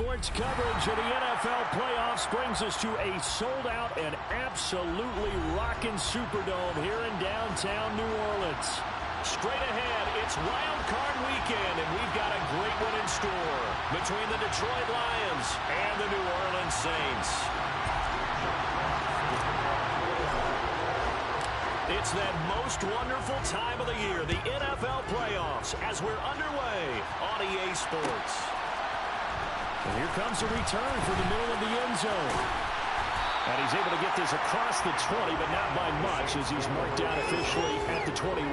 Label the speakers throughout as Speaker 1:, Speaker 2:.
Speaker 1: Sports coverage of the NFL playoffs brings us to a sold-out and absolutely rocking Superdome here in downtown New Orleans. Straight ahead, it's Wild Card Weekend, and we've got a great one in store between the Detroit Lions and the New Orleans Saints. It's that most wonderful time of the year, the NFL playoffs, as we're underway on EA Sports. And here comes a return for the middle of the end zone. And he's able to get this across the 20, but not by much, as he's marked down officially at the 21.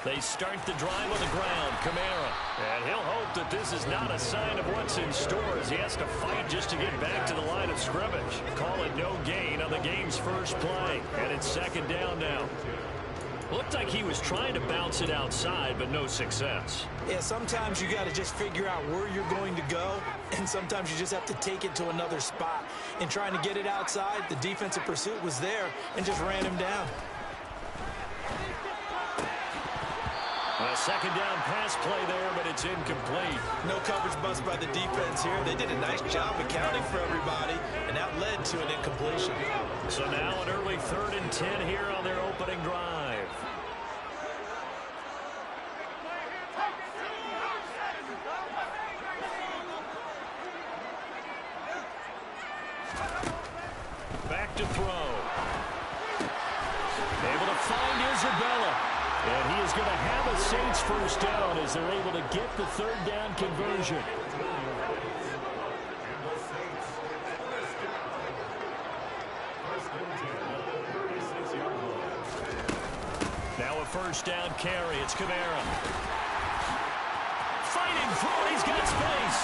Speaker 1: They start the drive on the ground. Kamara. And he'll hope that this is not a sign of what's in store, as he has to fight just to get back to the line of scrimmage. Call it no gain on the game's first play. And it's second down now. Looked like he was trying to bounce it outside, but no success.
Speaker 2: Yeah, sometimes you got to just figure out where you're going to go, and sometimes you just have to take it to another spot. In trying to get it outside, the defensive pursuit was there and just ran him down.
Speaker 1: A second down pass play there, but it's incomplete.
Speaker 2: No coverage bust by the defense here. They did a nice job accounting for everybody, and that led to an incompletion.
Speaker 1: So now an early 3rd and 10 here on their opening drive. Back to throw. Able to find Isabella. And he is going to have a Saints first down as they're able to get the 3rd down conversion. Now a first down carry. It's Kamara. Fighting for it. He's got space.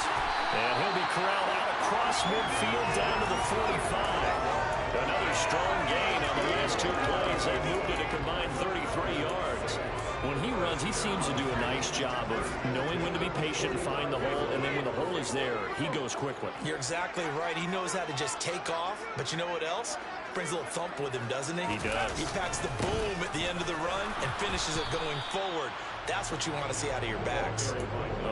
Speaker 1: And he'll be corralled out across midfield down to the 45. Another strong gain on the last 2 plays. They moved it a combined 33 yards. When he runs, he seems to do a nice job of knowing when to be patient and find the hole, and then when the hole is there, he goes quickly.
Speaker 2: You're exactly right. He knows how to just take off, but you know what else? Brings a little thump with him, doesn't he?
Speaker 1: He does.
Speaker 2: He packs the boom at the end of the run and finishes it going forward. That's what you want to see out of your backs.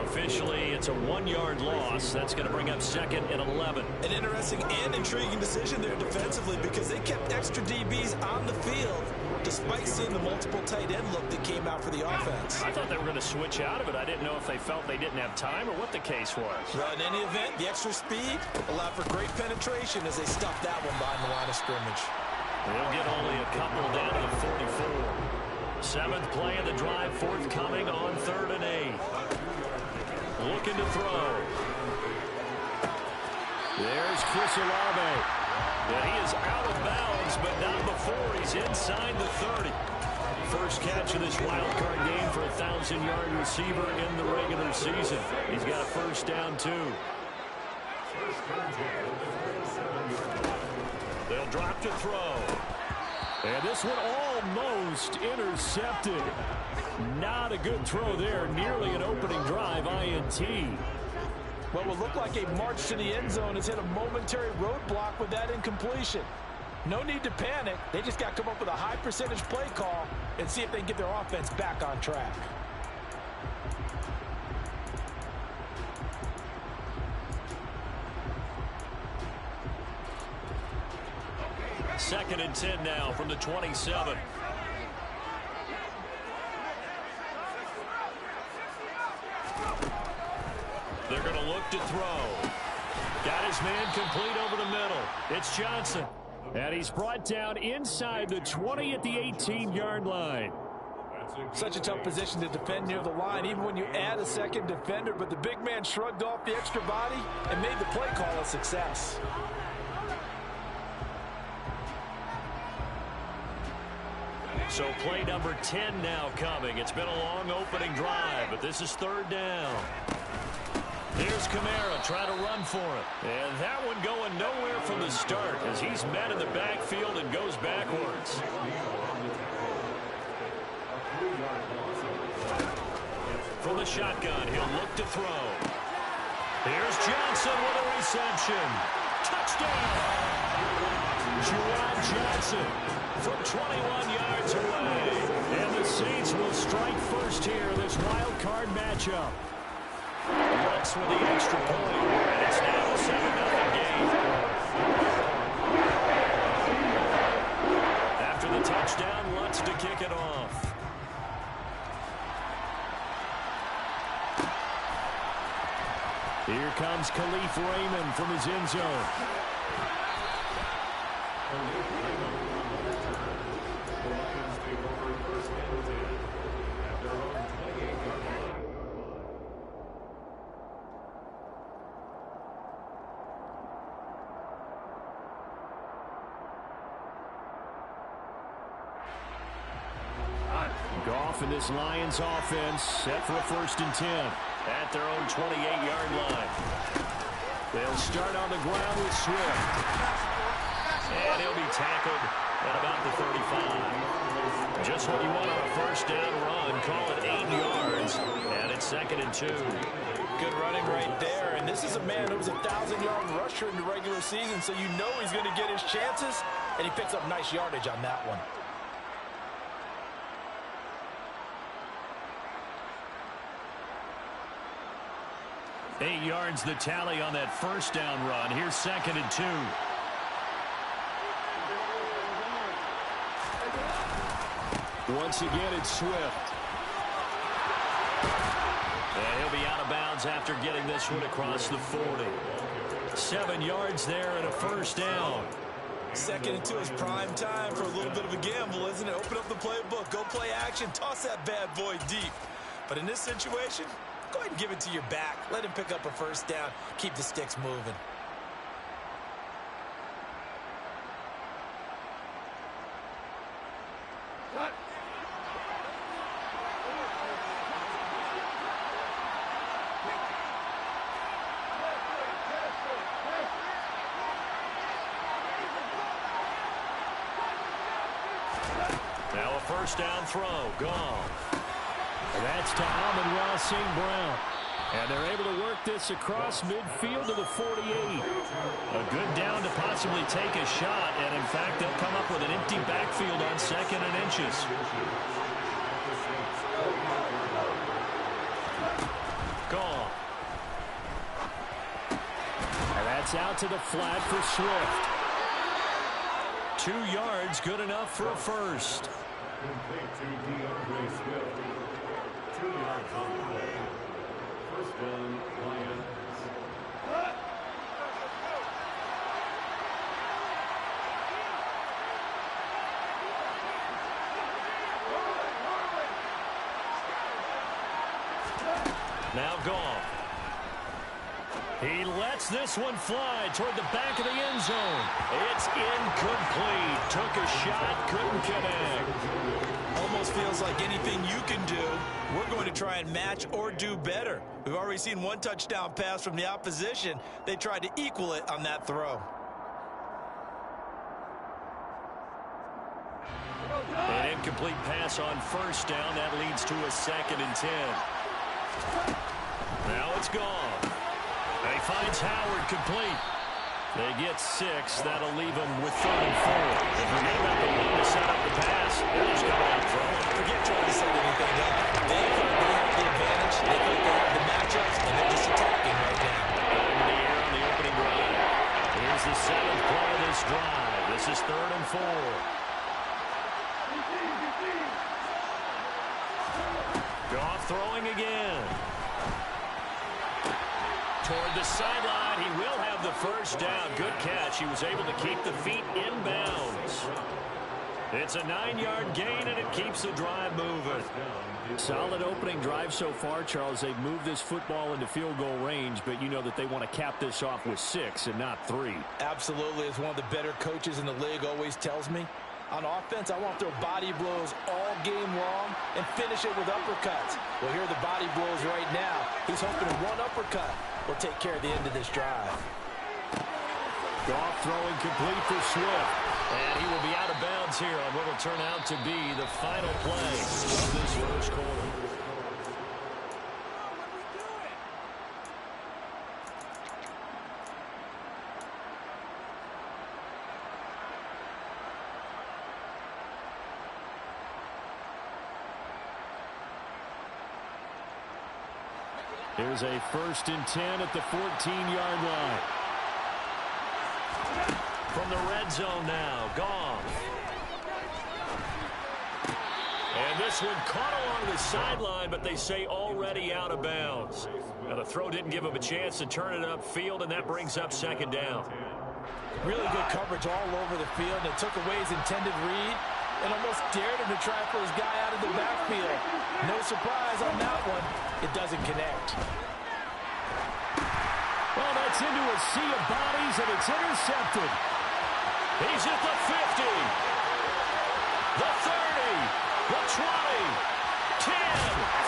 Speaker 1: Officially, it's a 1-yard loss. That's going to bring up 2nd and 11.
Speaker 2: An interesting and intriguing decision there defensively, because they kept extra DBs on the field despite seeing the multiple tight end look that came out for the offense.
Speaker 1: I thought they were going to switch out of it. I didn't know if they felt they didn't have time or what the case was.
Speaker 2: Well, in any event, the extra speed allowed for great penetration as they stuffed that one behind the line of scrimmage.
Speaker 1: They'll get only a couple down to the 44. 7th play of the drive, forthcoming on 3rd and 8. Looking to throw. There's Chris Olave. And he is out of bounds, but not before he's inside the 30. First catch of this wild card game for a 1,000-yard receiver in the regular season. He's got a first down, too. They'll drop to throw. And this one almost intercepted. Not a good throw there. Nearly an opening drive INT.
Speaker 2: What will look like a march to the end zone has hit a momentary roadblock with that incompletion. No need to panic. They just got to come up with a high percentage play call and see if they can get their offense back on track.
Speaker 1: Second and 10 now from the 27. They're going to look to throw. Got his man complete over the middle. It's Johnson. And he's brought down inside the 20 at the 18-yard line.
Speaker 2: Such a tough position to defend near the line, even when you add a second defender. But the big man shrugged off the extra body and made the play call a success.
Speaker 1: So play number 10 now coming. It's been a long opening drive, but this is third down. Here's Kamara trying to run for it. And that one going nowhere from the start as he's met in the backfield and goes backwards. From the shotgun, he'll look to throw. Here's Johnson with a reception. Touchdown! Juwan Johnson from 21 yards away. And the Saints will strike first here in this wild card matchup. Lutz with the extra point. And it's now a 7-0 game. After the touchdown, Lutz to kick it off. Here comes Khalif Raymond from his end zone. Goff and this Lions offense set for a 1st and 10 at their own 28-yard line. They'll start on the ground with Swift. And he'll be tackled at about the 35. Just what you want on a 1st down run. Call it 8 yards. And it's 2nd and 2.
Speaker 2: Good running right there. And this is a man who was a 1,000-yard rusher in the regular season, so you know he's going to get his chances. And he picks up nice yardage on that one.
Speaker 1: Eight yards the tally on that 1st down run. Here's 2nd and 2. Once again, it's Swift. And he'll be out of bounds after getting this one across the 40. 7 yards there and a 1st down.
Speaker 2: 2nd and 2 is prime time for a little bit of a gamble, isn't it? Open up the playbook, go play action, toss that bad boy deep. But in this situation, go ahead and give it to your back. Let him pick up a 1st down. Keep the sticks moving.
Speaker 1: Now a 1st down throw. Gone. That's to Amon-Ra St. Brown. And they're able to work this across midfield to the 48. A good down to possibly take a shot. And, in fact, they'll come up with an empty backfield on 2nd and inches. Gone. And that's out to the flat for Swift. 2 yards, good enough for a 1st.
Speaker 3: Complete to DeAndre Swift. 2 yards on the play. 1st down, Lions.
Speaker 1: Now Goff. He lets this one fly toward the back of the end zone. It's incomplete. Took a shot, couldn't connect.
Speaker 2: Almost feels like anything you can do, we're going to try and match or do better. We've already seen one touchdown pass from the opposition. They tried to equal it on that throw.
Speaker 1: An incomplete pass on 1st down. That leads to a 2nd and 10. Now it's gone. He finds Howard complete. They get 6. That'll leave them with 3rd and 4. They forget about the one to set up the pass. They're just going out front.
Speaker 2: Forget trying to set anything up. They have the advantage. They think they have the matchups, and they're just attacking right now.
Speaker 1: In the air on the opening drive. Here's the 7th play of this drive. This is 3rd and 4. Goff throwing again. Toward the sideline, he will have the 1st down. Good catch. He was able to keep the feet in bounds. It's a 9-yard gain, and it keeps the drive moving. Solid opening drive so far, Charles. They've moved this football into field goal range, but you know that they want to cap this off with 6 and not 3.
Speaker 2: Absolutely. As one of the better coaches in the league always tells me, On offense, I want to throw body blows all game long and finish it with uppercuts. Well, here are the body blows right now. He's hoping one uppercut will take care of the end of this drive.
Speaker 1: Goff throwing complete for Swift. And he will be out of bounds here on what will turn out to be the final play of this first quarter. Here's a 1st and 10 at the 14-yard line. From the red zone now, Goff. And this one caught along the sideline, but they say already out of bounds. Now the throw didn't give him a chance to turn it upfield, and that brings up 2nd down.
Speaker 2: Really good coverage all over the field, and it took away his intended read and almost dared him to try for his guy out of the backfield. No surprise on that one. It doesn't connect.
Speaker 1: Well, that's into a sea of bodies, and it's intercepted. He's at the 50, the 30, the 20, 10,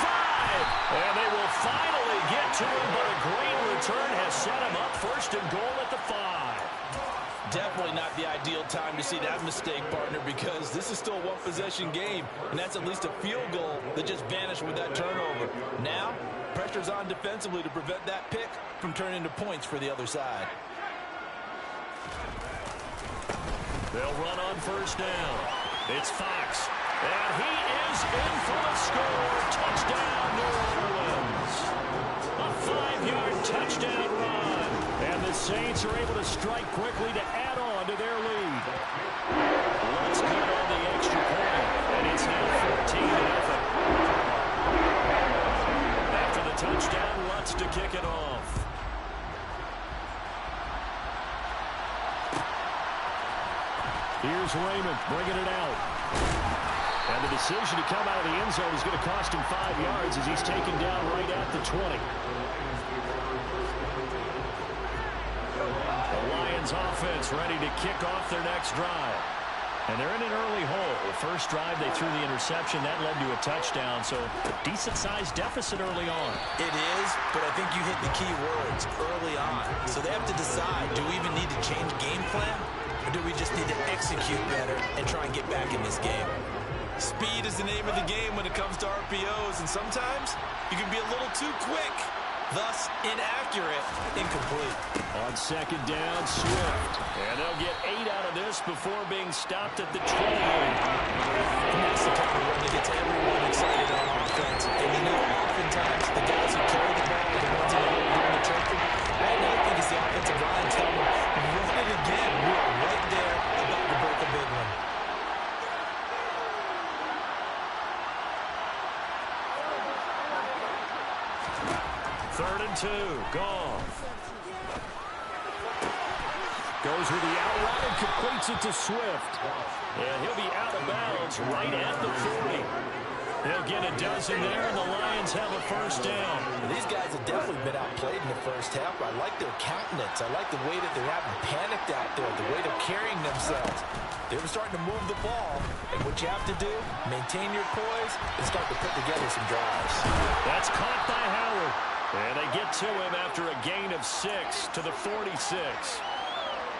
Speaker 1: 5. And they will finally get to him, but a great return has set him up 1st and goal at the 5.
Speaker 2: Definitely not the ideal time to see that mistake, partner, because this is still a one-possession game, and that's at least a field goal that just vanished with that turnover. Now, pressure's on defensively to prevent that pick from turning into points for the other side.
Speaker 1: They'll run on 1st down. It's Fox, and he is in for the score. Touchdown, New Orleans. A 5-yard touchdown run. And the Saints are able to strike quickly to add on to their lead. Let's get on the extra point, and it's now 14-0. After the touchdown, Lutz to kick it off. Here's Raymond bringing it out. And the decision to come out of the end zone is going to cost him 5 yards as he's taken down right at the 20. The Lions offense ready to kick off their next drive. And they're in an early hole. The first drive, they threw the interception. That led to a touchdown, so decent-sized deficit early on.
Speaker 2: It is, but I think you hit the key words, early on. So they have to decide, do we even need to change game plan? Or do we just need to execute better and try and get back in this game? Speed is the name of the game when it comes to RPOs, and sometimes you can be a little too quick. Thus, inaccurate, incomplete.
Speaker 1: On 2nd down, Swift. And they'll get 8 out of this before being stopped at the 28.
Speaker 2: And that's the kind of run that gets everyone excited on offense. And you know, oftentimes, the guys who carry the ball are the ones that are doing the choking. Right now, I think it's the offensive line telling them, run it again. We are right there about to break a big one.
Speaker 1: Third and 2, Goff. Goes with the out route and completes it to Swift. And he'll be out of bounds right at the 40. They'll get a dozen there, and the Lions have a 1st down.
Speaker 2: These guys have definitely been outplayed in the first half. I like their countenance. I like the way that they haven't panicked out there, the way they're carrying themselves. They were starting to move the ball, and what you have to do, maintain your poise and start to put together some drives.
Speaker 1: That's caught by Howard. And they get to him after a gain of 6 to the 46.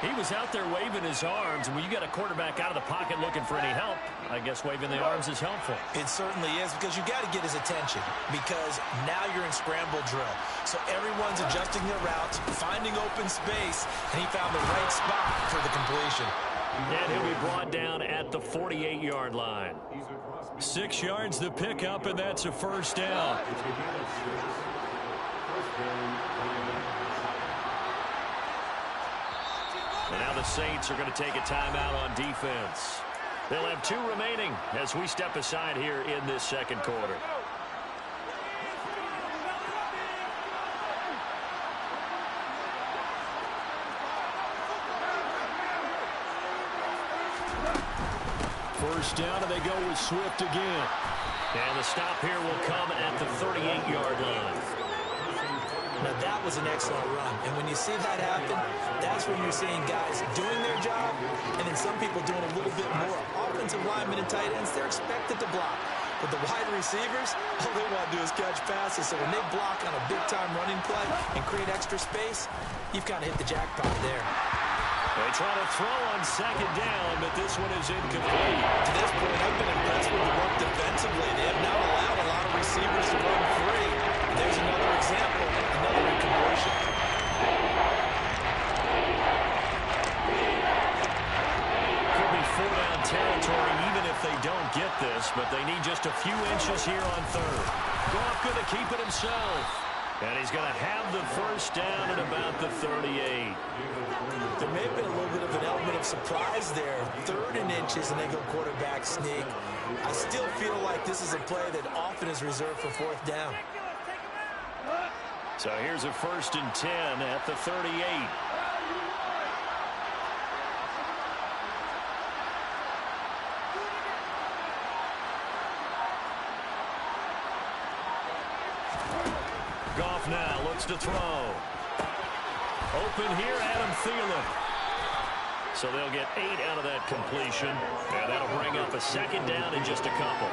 Speaker 1: He was out there waving his arms, and when you got a quarterback out of the pocket looking for any help, I guess waving the arms is helpful.
Speaker 2: It certainly is, because you got to get his attention, because now you're in scramble drill. So everyone's adjusting their routes, finding open space, and he found the right spot for the completion.
Speaker 1: And he'll be brought down at the 48-yard line. 6 yards the pickup, and that's a 1st down. And now the Saints are going to take a timeout on defense. They'll have 2 remaining as we step aside here in this 2nd quarter. First down, and they go with Swift again. And the stop here will come at the 38-yard line.
Speaker 2: Now that was an excellent run. And when you see that happen, that's when you're seeing guys doing their job and then some people doing a little bit more. Offensive linemen and tight ends, they're expected to block. But the wide receivers, all they want to do is catch passes. So when they block on a big-time running play and create extra space, you've kind of hit the jackpot there.
Speaker 1: They try to throw on second down, but this one is incomplete.
Speaker 2: To this point, I've been impressed with the work defensively. They have not allowed a lot of receivers to run free. And there's another example, another incompletion.
Speaker 1: Could be four-down territory even if they don't get this, but they need just a few inches here on third. Goff going to keep it himself. And he's going to have the first down at about the 38.
Speaker 2: There may have been a little bit of an element of surprise there. 3rd and inches, and they go quarterback sneak. I still feel like this is a play that often is reserved for 4th down.
Speaker 1: So here's a 1st and 10 at the 38. Goff now looks to throw. Open here, Adam Thielen. So they'll get 8 out of that completion, and that'll bring up a 2nd down in just a couple.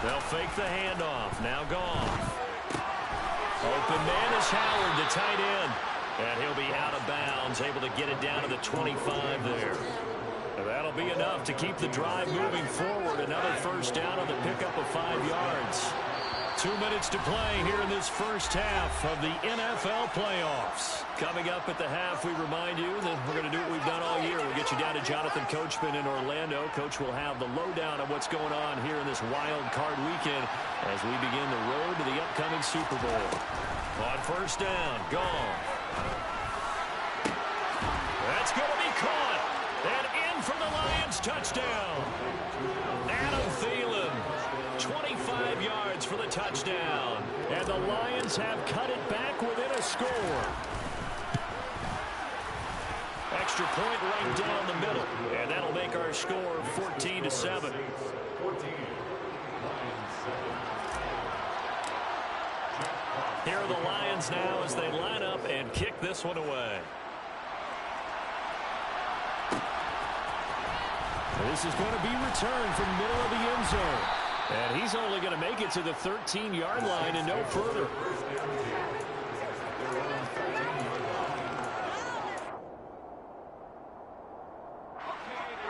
Speaker 1: They'll fake the handoff. Now Goff. Open man is Howard, the tight end. And he'll be out of bounds, able to get it down to the 25 there. And that'll be enough to keep the drive moving forward. Another first down on the pickup of 5 yards. 2 minutes to play here in this first half of the NFL playoffs. Coming up at the half, we remind you that we're going to do what we've done all year. We'll get you down to Jonathan Coachman in Orlando. Coach will have the lowdown of what's going on here in this wild card weekend as we begin the road to the upcoming Super Bowl. On first down, Goff. That's going to be caught. And in for the Lions touchdown. Adam Thielen. 25 yards for the touchdown. And the Lions have cut it back within a score. Extra point right down the middle. And that'll make our score 14-7. Here are the Lions now as they line up and kick this one away. This is going to be returned from the middle of the end zone. And he's only going to make it to the 13-yard line and no further.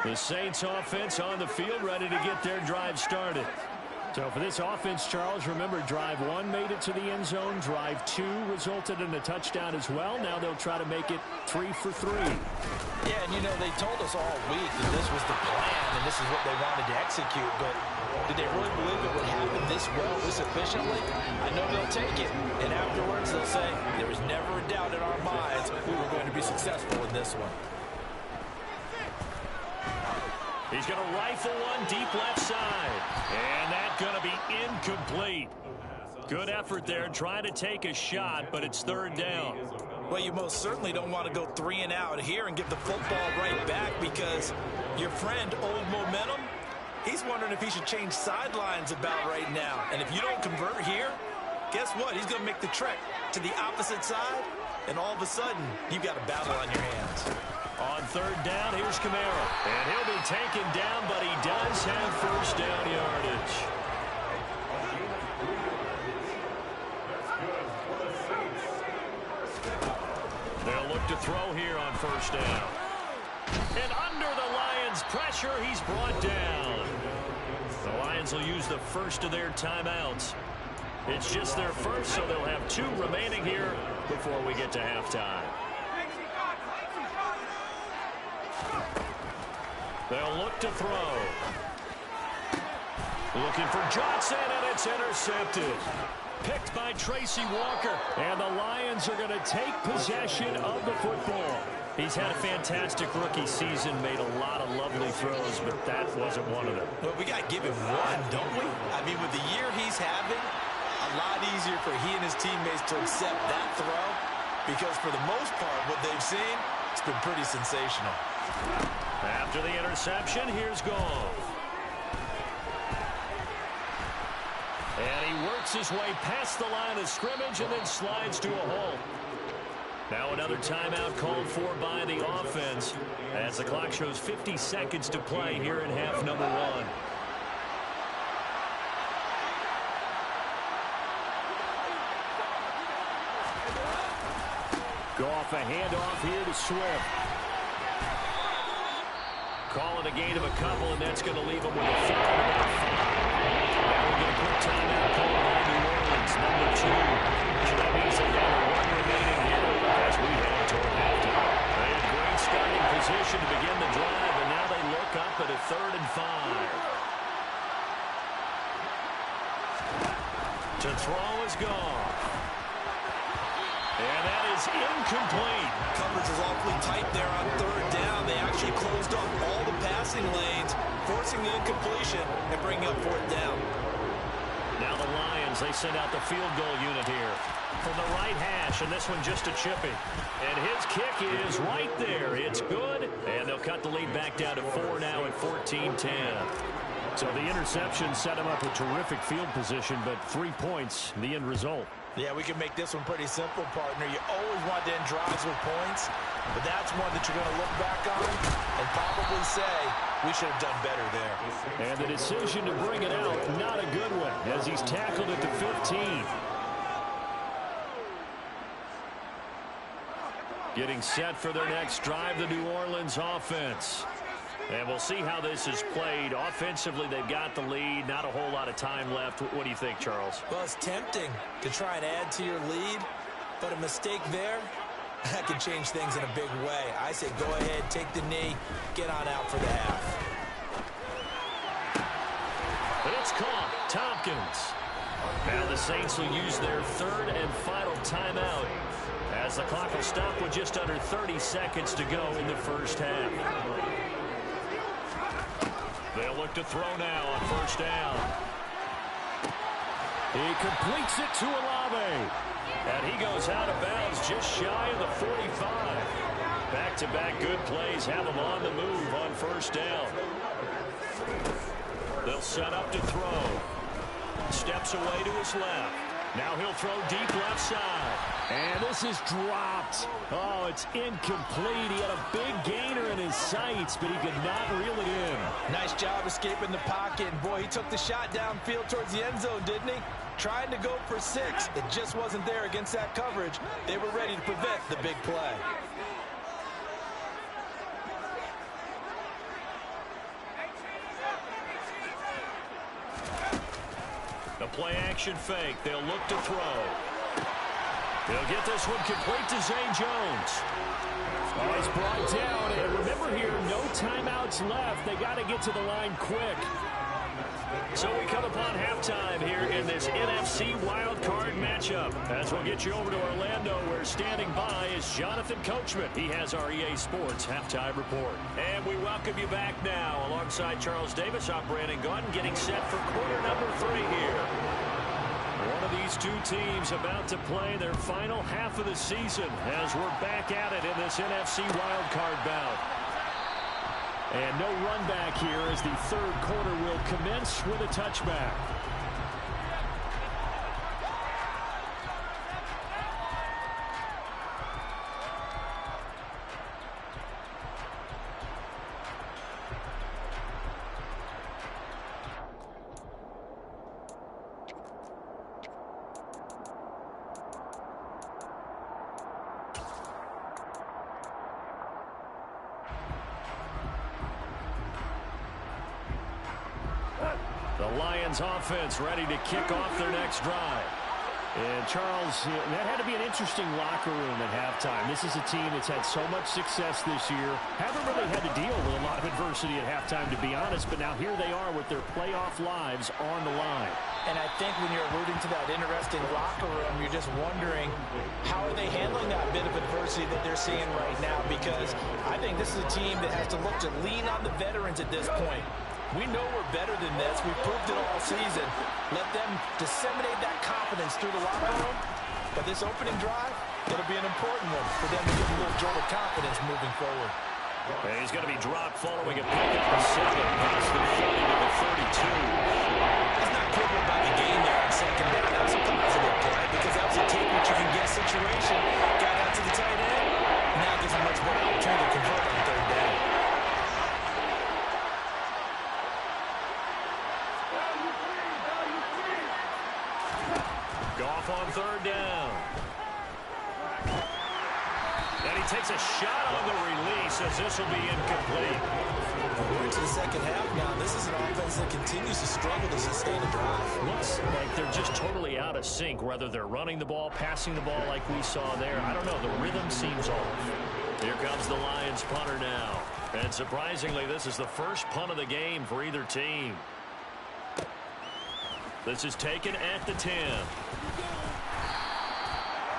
Speaker 1: The Saints offense on the field, ready to get their drive started. So for this offense, Charles, remember, drive 1 made it to the end zone. Drive 2 resulted in a touchdown as well. Now they'll try to make it 3 for 3.
Speaker 2: Yeah, and you know, they told us all week that this was the plan and this is what they wanted to execute, but did they really believe it would happen this well, this efficiently? I know they'll take it, and afterwards they'll say, there was never a doubt in our minds we were going to be successful in this one.
Speaker 1: He's going to rifle one deep left side, and that's going to be incomplete. Good effort there, trying to take a shot, but it's 3rd down.
Speaker 2: Well, you most certainly don't want to go 3 and out here and give the football right back because your friend, Old Momentum, he's wondering if he should change sidelines about right now. And if you don't convert here, guess what? He's going to make the trek to the opposite side, and all of a sudden, you've got a battle on your hands.
Speaker 1: On 3rd down, here's Kamara. And he'll be taken down, but he does have first down yardage. They'll look to throw here on first down. And under the Lions' pressure, he's brought down. The Lions will use the first of their timeouts. It's just their first, so they'll have 2 remaining here before we get to halftime. They'll look to throw. Looking for Johnson, and it's intercepted. Picked by Tracy Walker. And the Lions are going to take possession of the football. He's had a fantastic rookie season, made a lot of lovely throws, but that wasn't one of them.
Speaker 2: Well, we got to give him one, don't we? I mean, with the year he's having, a lot easier for he and his teammates to accept that throw because for the most part, what they've seen, it's been pretty sensational.
Speaker 1: After the interception, here's Goff. And he works his way past the line of scrimmage and then slides to a hole. Now another timeout called for by the offense as the clock shows 50 seconds to play here in half number one. Goff, a handoff here to Swift. Calling a gain of a couple, and that's going to leave him with a third and about 5. Now we'll get a quick timeout called by New Orleans, number 2. So that means they have one remaining here as we head toward halftime. They had great starting position to begin the drive, and now they look up at a 3rd and 5. To throw is Goff. And that is incomplete.
Speaker 2: Coverage is awfully tight there on 3rd down. They actually closed off all the passing lanes, forcing the incompletion and bringing up 4th down.
Speaker 1: Now the Lions, they send out the field goal unit here from the right hash, and this one just a chippy. And his kick is right there. It's good, and they'll cut the lead back down to 4 now at 14-10. So the interception set him up a terrific field position, but 3 points, the end result.
Speaker 2: Yeah, we can make this one pretty simple, partner. You always want to end drives with points, but that's one that you're going to look back on and probably say, we should have done better there.
Speaker 1: And the decision to bring it out, not a good one, as he's tackled at the 15. Getting set for their next drive, the New Orleans offense. And we'll see how this is played. Offensively, they've got the lead. Not a whole lot of time left. What do you think, Charles?
Speaker 2: Well, it's tempting to try and add to your lead, but a mistake there, that can change things in a big way. I say go ahead, take the knee, get on out for the half.
Speaker 1: And it's caught. Tompkins. Now the Saints will use their 3rd and final timeout as the clock will stop with just under 30 seconds to go in the first half. They'll look to throw now on 1st down. He completes it to Olave. And he goes out of bounds just shy of the 45. Back-to-back good plays have him on the move on 1st down. They'll set up to throw. Steps away to his left. Now he'll throw deep left side. And this is dropped. Oh, it's incomplete. He had a big gainer in his sights, but he could not reel it in.
Speaker 2: Nice job escaping the pocket. And boy, he took the shot downfield towards the end zone, didn't he? Trying to go for 6. It just wasn't there against that coverage. They were ready to prevent the big play.
Speaker 1: The play action fake. They'll look to throw. They'll get this one complete to Zay Jones. Oh, he's brought down. And remember here, no timeouts left. They got to get to the line quick. So we come upon halftime here in this NFC wildcard matchup. As we'll get you over to Orlando, where standing by is Jonathan Coachman. He has our EA Sports halftime report. And we welcome you back now. Alongside Charles Davis, I'm Brandon Gaudin, getting set for quarter number 3 here. One of these two teams about to play their final half of the season as we're back at it in this NFC wildcard bout. And no run back here as the 3rd quarter will commence with a touchback. The Lions offense ready to kick off their next drive. And Charles, that had to be an interesting locker room at halftime. This is a team that's had so much success this year. Haven't really had to deal with a lot of adversity at halftime, to be honest, but now here they are with their playoff lives on the line.
Speaker 2: And I think when you're alluding to that interesting locker room, you're just wondering how are they handling that bit of adversity that they're seeing right now, because I think this is a team that has to look to lean on the veterans at this point. We know we're better than this. We've proved it all season. Let them disseminate that confidence through the locker room. But this opening drive, it'll be an important one for them to get a little jolt of confidence moving forward.
Speaker 1: And he's going to be dropped following a pickup of 7 past the 30 to the 32.
Speaker 2: He's not crippled by the game there on second down. That was a positive play because that was a take what you can get situation. Got out to the tight end. Now gives him much more opportunity to convert on third down.
Speaker 1: Goff on third down. And he takes a shot on the release as this will be incomplete.
Speaker 2: We're into the second half now. This is an offense that continues to struggle to sustain a drive.
Speaker 1: Looks like they're just totally out of sync, whether they're running the ball, passing the ball like we saw there. I don't know. The rhythm seems off. Here comes the Lions punter now. And surprisingly, this is the first punt of the game for either team. This is taken at the 10.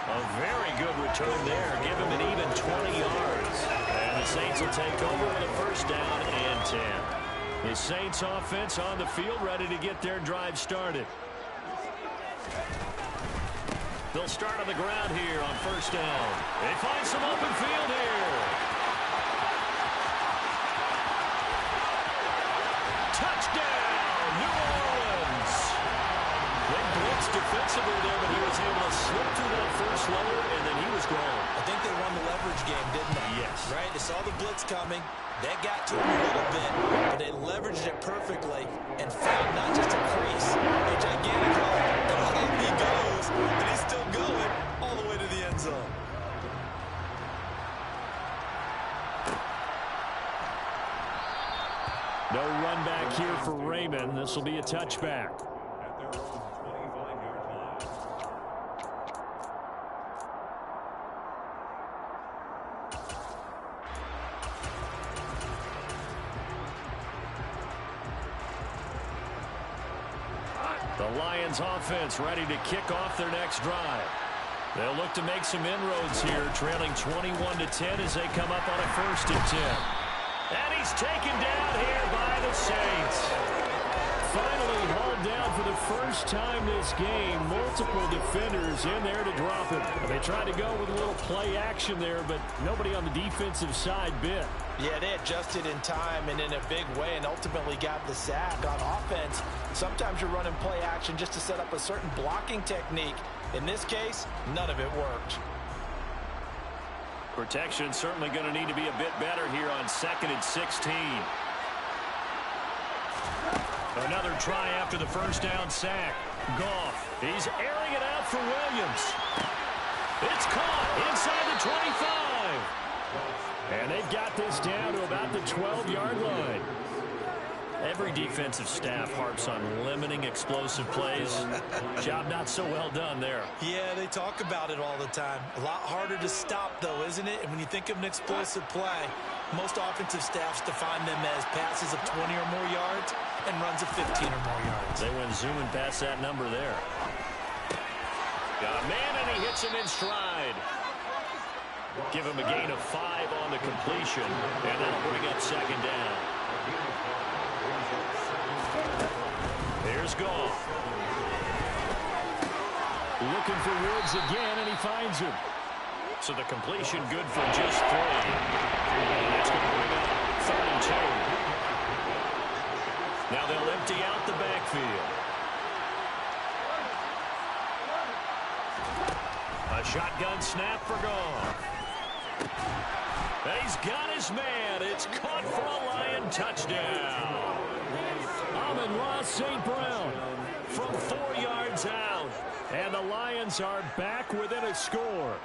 Speaker 1: A very good return there. Give him an even 20 yards. And the Saints will take over with a first down and 10. The Saints offense on the field ready to get their drive started. They'll start on the ground here on first down. They find some open field here. Touchdown, New Orleans. They blitzed defensively there, but he was able to slip through that first layer, and then he was gone.
Speaker 2: I think they won the leverage game, didn't they?
Speaker 1: Yes.
Speaker 2: Right? They saw the blitz coming. That got to him a little bit, but they leveraged it perfectly and found not just a crease, a gigantic hole, and off he goes, and he's still going all the way to the end zone.
Speaker 1: No run back here for Raymond. This will be a touchback.
Speaker 3: At their own 25-yard line.
Speaker 1: The Lions offense ready to kick off their next drive. They'll look to make some inroads here, trailing 21-10 as they come up on a 1st and 10. And he's taken down here by the Saints. Finally hauled down for the first time this game. Multiple defenders in there to drop him. They tried to go with a little play action there, but nobody on the defensive side bit.
Speaker 2: Yeah, they adjusted in time and in a big way and ultimately got the sack. On offense, sometimes you're running play action just to set up a certain blocking technique. In this case, none of it worked.
Speaker 1: Protection certainly going to need to be a bit better here on 2nd and 16. Another try after the first down sack. Goff, he's airing it out for Williams. It's caught inside the 25. And they've got this down to about the 12-yard line. Every defensive staff harps on limiting explosive plays. Job not so well done there.
Speaker 2: Yeah, they talk about it all the time. A lot harder to stop, though, isn't it? And when you think of an explosive play, most offensive staffs define them as passes of 20 or more yards and runs of 15 or more yards.
Speaker 1: They went zooming past that number there. Got a man, and he hits him in stride. Give him a gain of 5 on the completion, and that'll bring up 2nd down. Here's Goff. Looking for Woods again, and he finds him. So the completion good for just 3. And that's going to bring up 3rd and 2. Now they'll empty out the backfield. A shotgun snap for Goff. He's got his man. It's caught for a Lion touchdown. Amon-Ra St. Brown from 4 yards out. And the Lions are back within a score.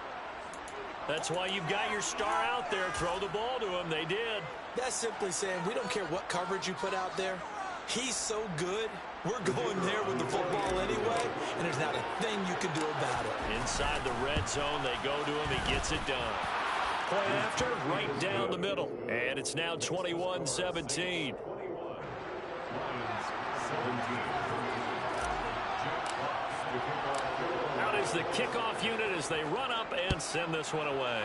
Speaker 1: That's why you've got your star out there. Throw the ball to him. They did.
Speaker 2: That's simply saying we don't care what coverage you put out there. He's so good. We're going there with the football anyway, and there's not a thing you can do about it.
Speaker 1: Inside the red zone, they go to him. He gets it done. Point after, right down the middle. And it's now 21-17. Out is the kickoff unit as they run up and send this one away.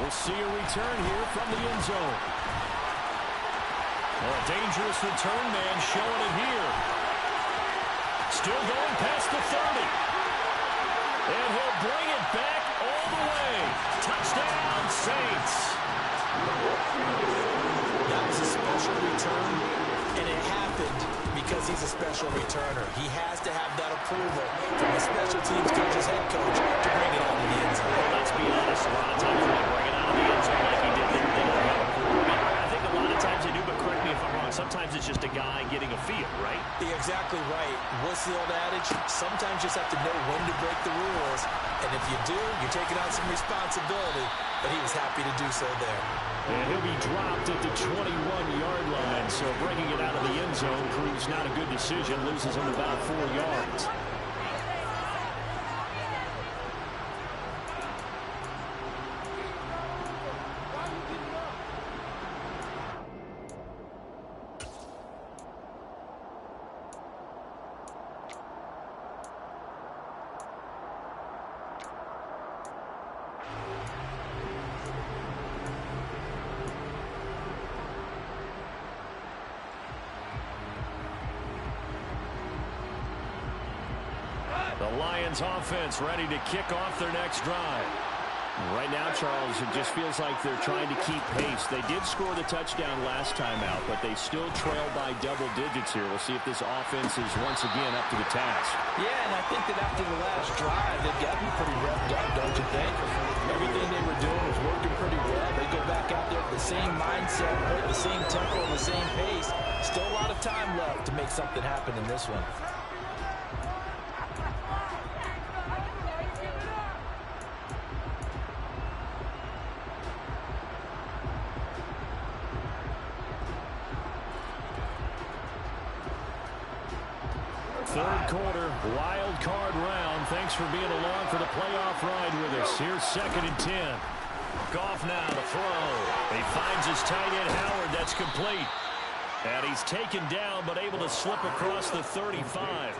Speaker 1: We'll see a return here from the end zone. Oh, a dangerous return man showing it here. Still going past the 30. And he'll bring it back all the way. Touchdown, Saints.
Speaker 2: That was a special return, and it happened because he's a special returner. He has to have that approval from the special teams coach's head coach to bring it out of the end zone.
Speaker 1: Well, let's be honest, a lot of times when they bring it out of the end zone like he did, they don't have approval. I think a lot of times they do, but correct me if I'm wrong, sometimes it's just a guy getting a feel, right?
Speaker 2: You're exactly right. What's the old adage? Sometimes you just have to know when to break the rules, and if you do, you're taking on some responsibility, but he was happy to do so there.
Speaker 1: And he'll be dropped at the 21-yard line, so bringing it out of the end zone proves not a good decision, loses him about 4 yards. The Lions offense ready to kick off their next drive. Right now, Charles, it just feels like they're trying to keep pace. They did score the touchdown last time out, but they still trail by double digits here. We'll see if this offense is once again up to the task.
Speaker 2: Yeah, and I think that after the last drive, they've got to be pretty revved up, don't you think? Everything they were doing was working pretty well. They go back out there with the same mindset, the same tempo, the same pace. Still a lot of time left to make something happen in this one.
Speaker 1: Third quarter, wild card round. Thanks for being along for the playoff ride with us. Here's 2nd and 10. Goff now to throw. He finds his tight end Howard. That's complete. And he's taken down but able to slip across the 35.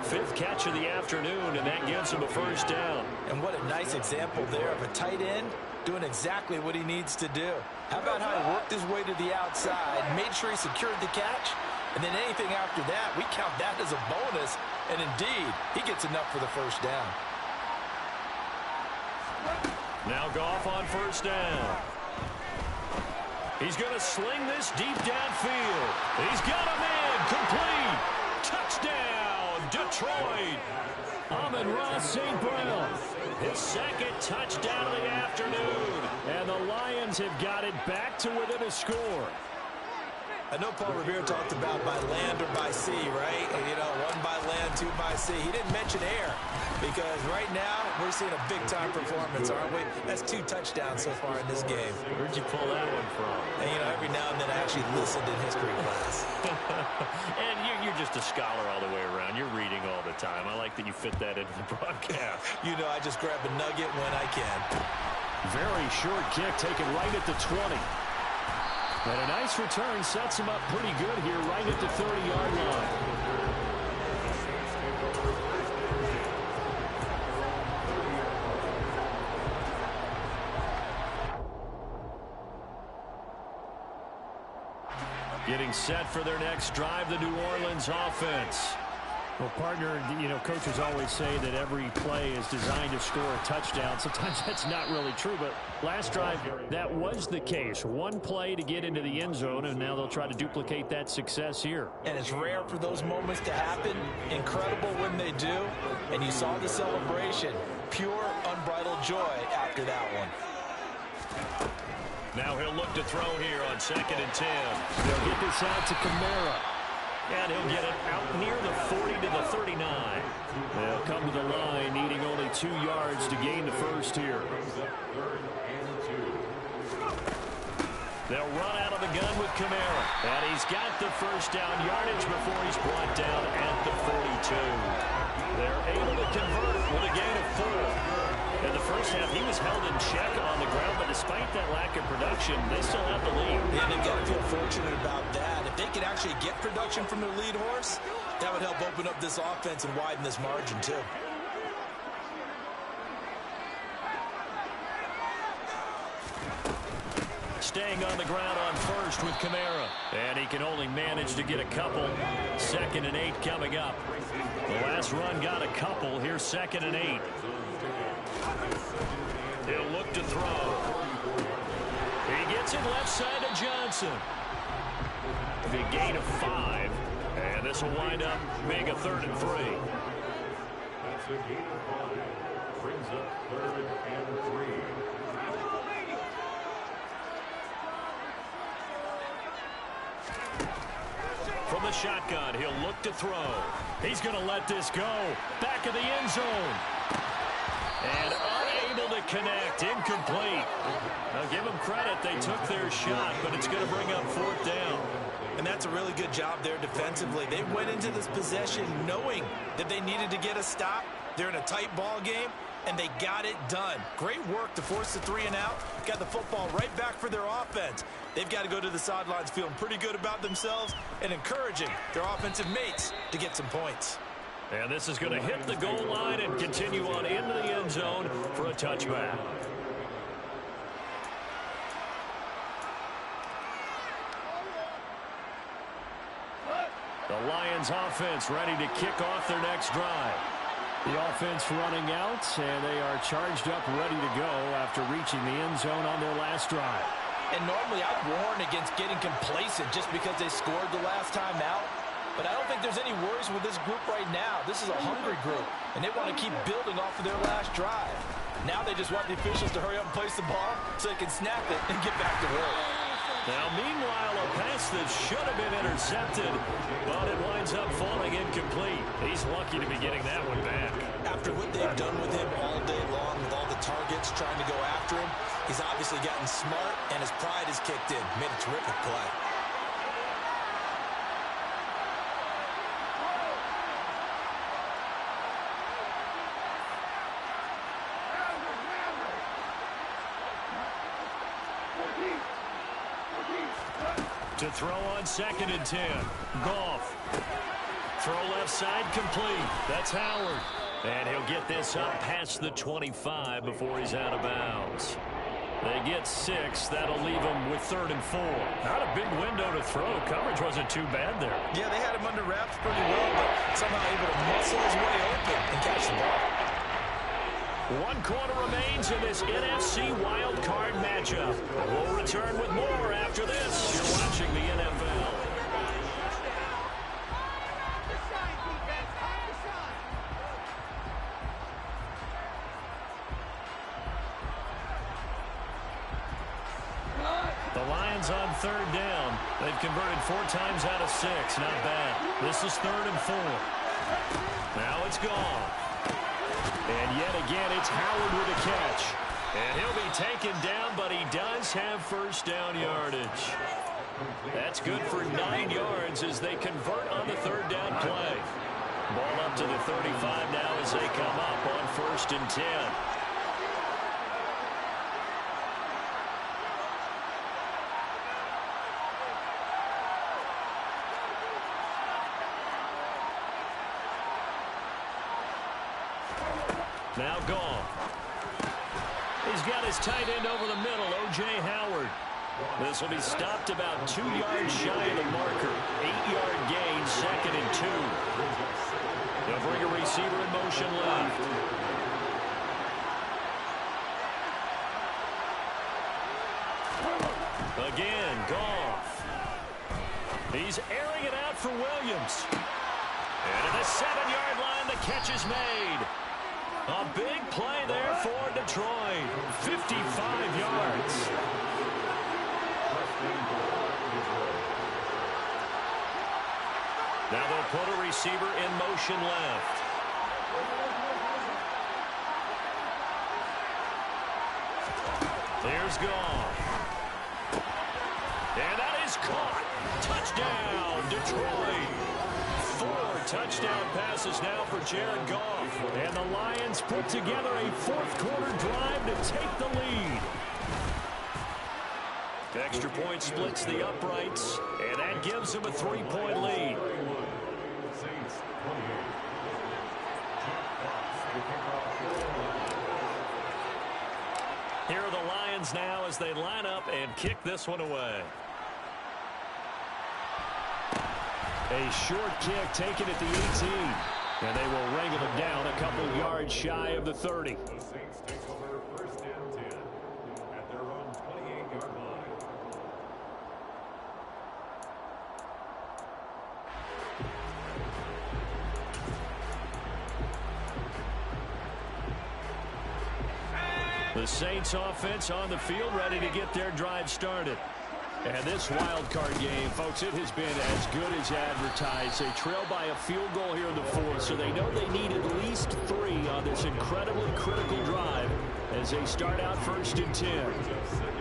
Speaker 1: 5th catch of the afternoon, and that gives him a first down.
Speaker 2: And what a nice example there of a tight end doing exactly what he needs to do. How about how he worked his way to the outside, made sure he secured the catch, and then anything after that, we count that as a bonus. And indeed, he gets enough for the first down.
Speaker 1: Now Goff on first down. He's going to sling this deep downfield. He's got him in. Complete. Touchdown, Detroit. Amon-Ra St. Brown. His 2nd touchdown of the afternoon. And the Lions have got it back to within a score.
Speaker 2: I know Paul Revere talked about by land or by sea, right? And, you know, 1 by land, 2 by sea. He didn't mention air because right now we're seeing a big-time performance, aren't we? That's 2 touchdowns so far in this game.
Speaker 1: Where'd you pull that one from?
Speaker 2: And, you know, every now and then I actually listened in history class.
Speaker 1: And you're just a scholar all the way around. You're reading all the time. I like that you fit that into the broadcast.
Speaker 2: You know, I just grab a nugget when I can.
Speaker 1: Very short kick taken right at the 20. And a nice return sets him up pretty good here right at the 30-yard line. Getting set for their next drive, the New Orleans offense. Well, partner, you know, coaches always say that every play is designed to score a touchdown. Sometimes that's not really true, but last drive, that was the case. 1 play to get into the end zone, and now they'll try to duplicate that success here.
Speaker 2: And it's rare for those moments to happen. Incredible when they do. And you saw the celebration. Pure, unbridled joy after that one.
Speaker 1: Now he'll look to throw here on 2nd and 10. They'll get this out to Kamara. And he'll get it out near the 40 to the 39. They'll come to the line needing only 2 yards to gain the first here. They'll run out of the gun with Kamara. And he's got the first down yardage before he's brought down at the 42. They're able to convert with a gain of 4. In the first half, he was held in check on the ground, but despite that lack of production, they still have the lead.
Speaker 2: Yeah, they've got to feel fortunate about that. If they could actually actually get production from their lead horse, that would help open up this offense and widen this margin too.
Speaker 1: Staying on the ground on first with Kamara. And he can only manage to get a couple. 2nd and 8 coming up. The last run got a couple. Here's 2nd and 8. He'll look to throw. He gets it left side to Johnson. The gain of 5. And this will wind up being a 3rd and 3.
Speaker 3: That's a gain of 5. Brings up 3rd and 3.
Speaker 1: From the shotgun, he'll look to throw. He's going to let this go. Back of the end zone. And unable to connect. Incomplete. Now give them credit. They took their shot, but it's going to bring up 4th down.
Speaker 2: And that's a really good job there defensively. They went into this possession knowing that they needed to get a stop. They're in a tight ball game, and they got it done. Great work to force the 3 and out. Got the football right back for their offense. They've got to go to the sidelines feeling pretty good about themselves and encouraging their offensive mates to get some points.
Speaker 1: And this is going to hit the goal line and continue on into the end zone for a touchback. The Lions offense ready to kick off their next drive. The offense running out, and they are charged up, ready to go after reaching the end zone on their last drive.
Speaker 2: And normally I'd warn against getting complacent just because they scored the last time out. But I don't think there's any worries with this group right now. This is a hungry group, and they want to keep building off of their last drive. Now they just want the officials to hurry up and place the ball so they can snap it and get back to work.
Speaker 1: Now, meanwhile, a pass that should have been intercepted, but it winds up falling incomplete. He's lucky to be getting that one back.
Speaker 2: After what they've done with him all day long, with all the targets trying to go after him, he's obviously gotten smart, and his pride has kicked in. Made a terrific play.
Speaker 1: To throw on 2nd and 10. Goff. Throw left side complete. That's Howard. And he'll get this up past the 25 before he's out of bounds. They get 6. That'll leave him with 3rd and 4. Not a big window to throw. Coverage wasn't too bad there.
Speaker 2: Yeah, they had him under wraps pretty well, but somehow able to muscle his way open and catch the ball.
Speaker 1: 1 quarter remains in this NFC Wild Card matchup. We'll return with more after this. You're watching the NFL. The Lions on 3rd down. They've converted 4 times out of 6. Not bad. This is 3rd and 4. Now it's gone. And yet again, it's Howard with a catch. And he'll be taken down, but he does have 1st down yardage. That's good for 9 yards as they convert on the 3rd down play. Ball up to the 35 now as they come up on 1st and 10. Now Goff. He's got his tight end over the middle, O.J. Howard. This will be stopped about 2 yards shy of the marker. 8-yard gain, 2nd and 2. They'll bring a receiver in motion left. Again, Goff. He's airing it out for Williams. And at the 7-yard line, the catch is made. A big play there for Detroit. 55 yards. Now they'll put a receiver in motion left. There's Goff. And that is caught. Touchdown, Detroit. 4 touchdown passes now for Jared Goff. And the Lions put together a 4th quarter drive to take the lead. Extra point splits the uprights, and that That gives them a 3-point lead.
Speaker 3: Saints 28. Jack Fox will kick off the line.
Speaker 1: Here are the Lions now as they line up and kick this one away. A short kick taken at the 18. And they will wrangle it down a couple yards shy of the 30.
Speaker 3: The Saints take over first and 10 at their own 28-yard line.
Speaker 1: The Saints offense on the field ready to get their drive started. And this wild card game, folks, it has been as good as advertised. They trail by a field goal here in the fourth, so they know they need at least 3 on this incredibly critical drive as they start out first and 10.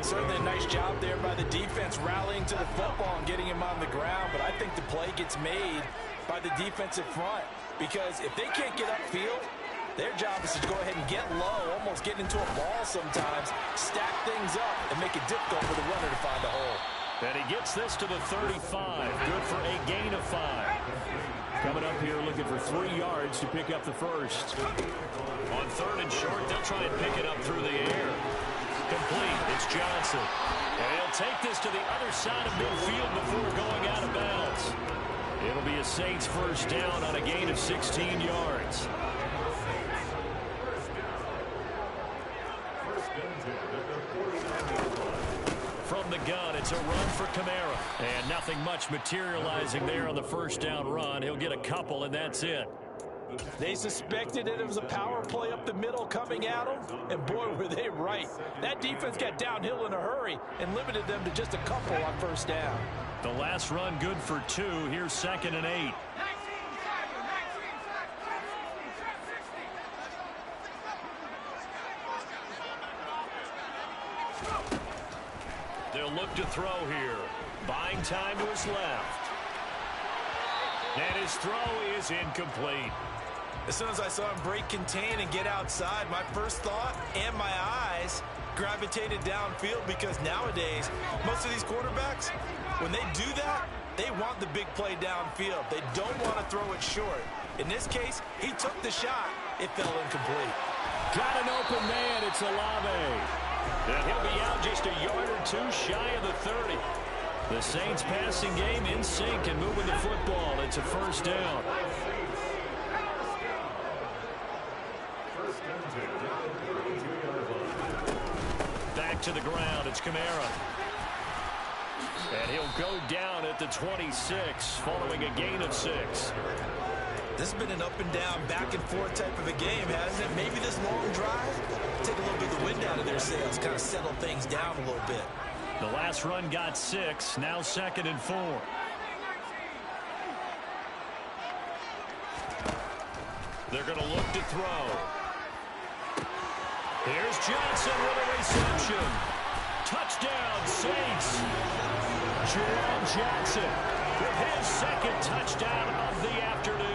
Speaker 2: Certainly a nice job there by the defense rallying to the football and getting him on the ground, but I think the play gets made by the defensive front because if they can't get upfield, their job is to go ahead and get low, almost get into a ball sometimes, stack things up, and make it difficult for the runner to find a hole.
Speaker 1: And he gets this to the 35. Good for a gain of 5. Coming up here looking for 3 yards to pick up the first. On 3rd and short, they'll try and pick it up through the air. Complete. It's Johnson. And he'll take this to the other side of midfield before going out of bounds. It'll be a Saints first down on a gain of 16 yards. From the gun, it's a run for Kamara. And nothing much materializing there on the first down run. He'll get a couple, and that's it.
Speaker 2: They suspected it was a power play up the middle coming at them, and boy, were they right. That defense got downhill in a hurry and limited them to just a couple on first down.
Speaker 1: The last run good for 2. Here's 2nd and 8. They'll look to throw here. Buying time to his left. And his throw is incomplete.
Speaker 2: As soon as I saw him break contain and get outside, my first thought and my eyes gravitated downfield because nowadays, most of these quarterbacks, when they do that, they want the big play downfield. They don't want to throw it short. In this case, he took the shot. It fell incomplete.
Speaker 1: Got an open man. It's Olave. And he'll be out just a yard or 2 shy of the 30. The Saints passing game in sync and moving the football. It's a first down. Back to the ground. It's Kamara. And he'll go down at the 26 following a gain of 6.
Speaker 2: This has been an up and down, back and forth type of a game, hasn't it? Maybe this long drive, take a little bit of the wind out of their sails, kind of settle things down a little bit.
Speaker 1: The last run got 6, now 2nd and 4. They're going to look to throw. Here's Johnson with a reception. Touchdown, Saints. Jerome Johnson with his 2nd touchdown of the afternoon.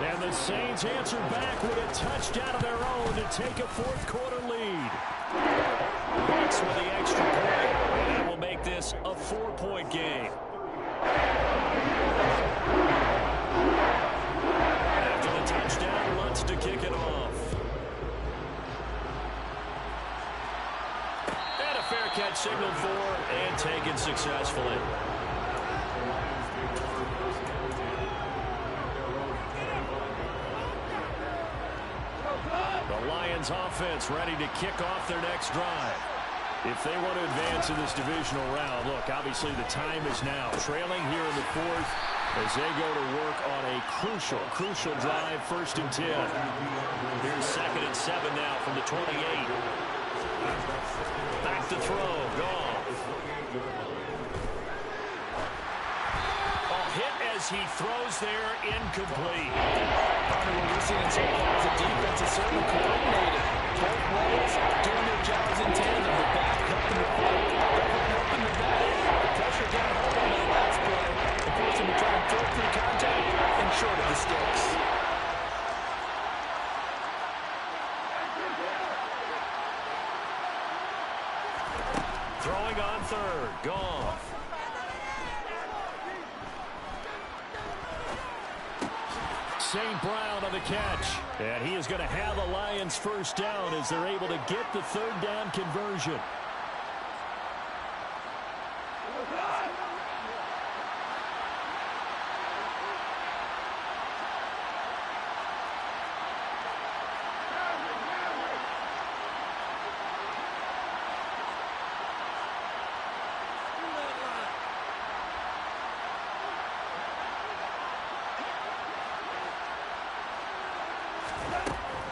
Speaker 1: And the Saints answer back with a touchdown of their own to take a 4th quarter lead. Bucks with the extra point, and that will make this a 4-point game. After the touchdown, Lutz to kick it off. And a fair catch signaled for and taken successfully. The Lions offense ready to kick off their next drive. If they want to advance in this divisional round, look, obviously the time is now. Trailing here in the 4th as they go to work on a crucial drive, 1st and 10. Here's 2nd and 7 now from the 28. Back to throw, Goff. Hit as he throws there, incomplete.
Speaker 2: What we're seeing so far is the defense is certainly coordinated. Both levels doing their jobs in tandem. The back helping the front, the front helping the back. The pressure down home on that last play. They force him to try and throw through contact and short of the sticks. Throwing on 3rd, Goff.
Speaker 1: St. Brown on the catch. And he is going to have a Lions first down as they're able to get the third down conversion.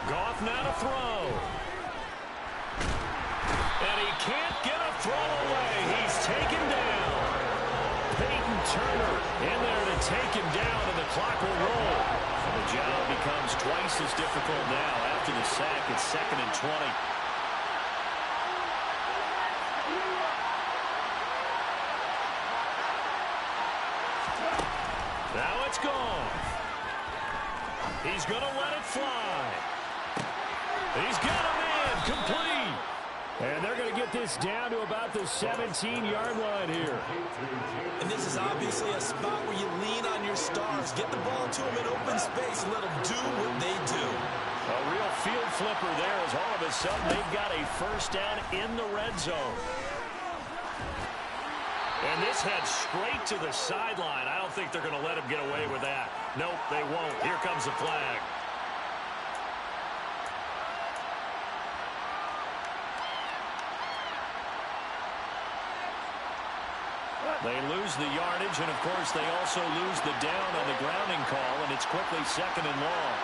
Speaker 1: Goff now to throw. And he can't get a throw away. He's taken down. Peyton Turner in there to take him down, and the clock will roll. And the job becomes twice as difficult now after the sack. It's 2nd and 20. Now it's gone. He's going to let it fly. He's got a man complete. And they're going to get this down to about the 17-yard line here.
Speaker 2: And this is obviously a spot where you lean on your stars. Get the ball to them in open space and let them do what they do.
Speaker 1: A real field flipper there as all of a sudden they've got a first down in the red zone. And this heads straight to the sideline. I don't think they're going to let him get away with that. Nope, they won't. Here comes the flag. They lose the yardage, and of course they also lose the down on the grounding call, and it's quickly 2nd and long.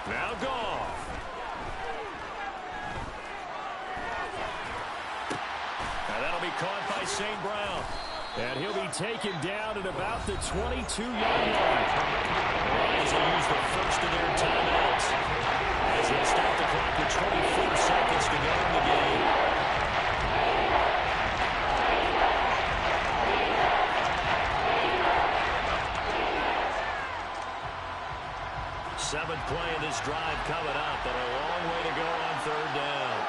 Speaker 1: Now Goff. And that'll be caught by St. Brown. And he'll be taken down at about the 22-yard line. The Lions will use the first of their timeouts as they start the clock with 24 seconds to go in the game. Seventh play of this drive coming up, and a long way to go on third down.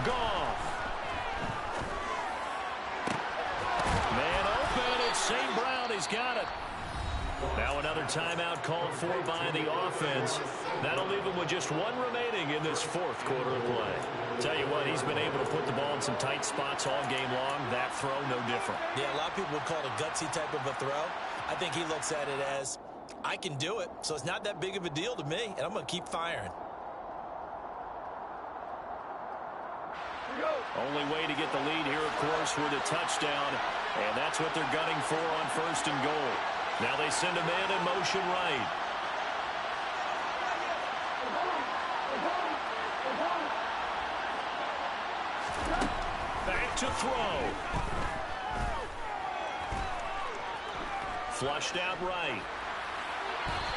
Speaker 1: Goff. Man open, it's St. Brown. He's got it. Now another timeout called for by the offense. That'll leave him with just one remaining in this fourth quarter of play. Tell you what, he's been able to put the ball in some tight spots all game long. That throw, no different.
Speaker 2: Yeah, a lot of people would call it a gutsy type of a throw. I think he looks at it as, I can do it, so it's not that big of a deal to me, and I'm going to keep firing.
Speaker 1: Only way to get the lead here, of course, with a touchdown, and that's what they're gunning for on 1st and goal. Now they send a man in motion right. Back to throw. Flushed out right.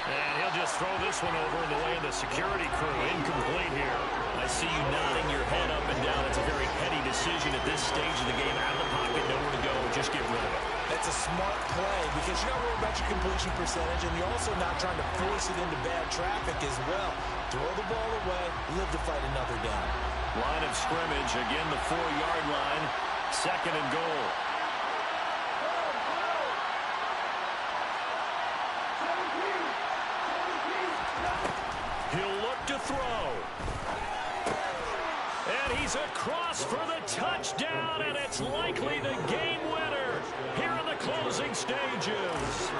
Speaker 1: And he'll just throw this one over in the way of the security crew. Incomplete here. I see you nodding your head up and down. It's a very heady decision at this stage of the game. Out of the pocket, nowhere to go. Just get rid of it.
Speaker 2: That's a smart play because you're not worried about your completion percentage, and you're also not trying to force it into bad traffic as well. Throw the ball away, live to fight another down.
Speaker 1: Line of scrimmage, again the 4-yard line. 2nd and goal. He'll look to throw. And he's across for the touchdown, and it's likely the game winner here in the closing stages.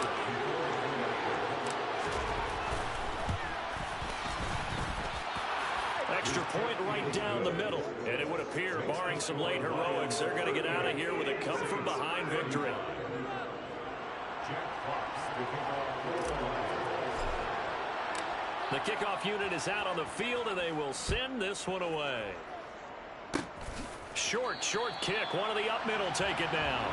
Speaker 1: Extra point right down the middle. And it would appear, barring some late heroics, they're going to get out of here with a come-from-behind victory. The kickoff unit is out on the field, and they will send this one away. Short kick. One of the up middle take it down.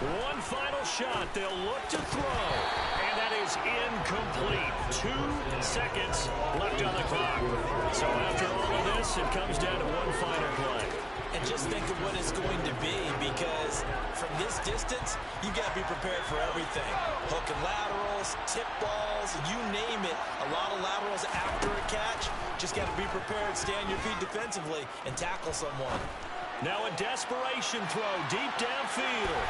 Speaker 1: One final shot. They'll look to throw. And that is incomplete. 2 seconds left on the clock. So after all of this, it comes down to one final play.
Speaker 2: And just think of what it's going to be, because from this distance, you got to be prepared for everything. Hook and laterals, tip balls, you name it. A lot of laterals after a catch. Just got to be prepared, stay on your feet defensively, and tackle someone.
Speaker 1: Now a desperation throw deep downfield.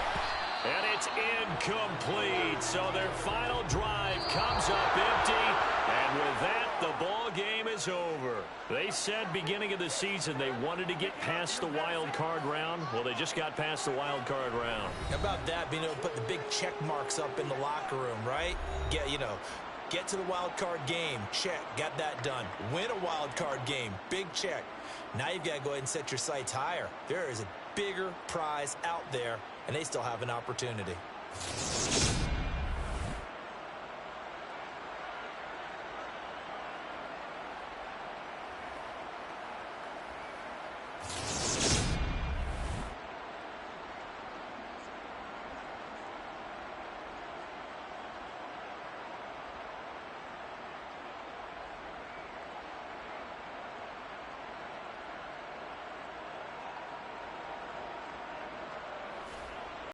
Speaker 1: And it's incomplete. So their final drive comes up empty. And with that, the ball game is over. They said beginning of the season they wanted to get past the wild card round. Well, they just got past the wild card round.
Speaker 2: How about that, being able to put the big check marks up in the locker room, right? Get to the wild card game. Check. Got that done. Win a wild card game. Big check. Now you've got to go ahead and set your sights higher. There is a bigger prize out there, and they still have an opportunity.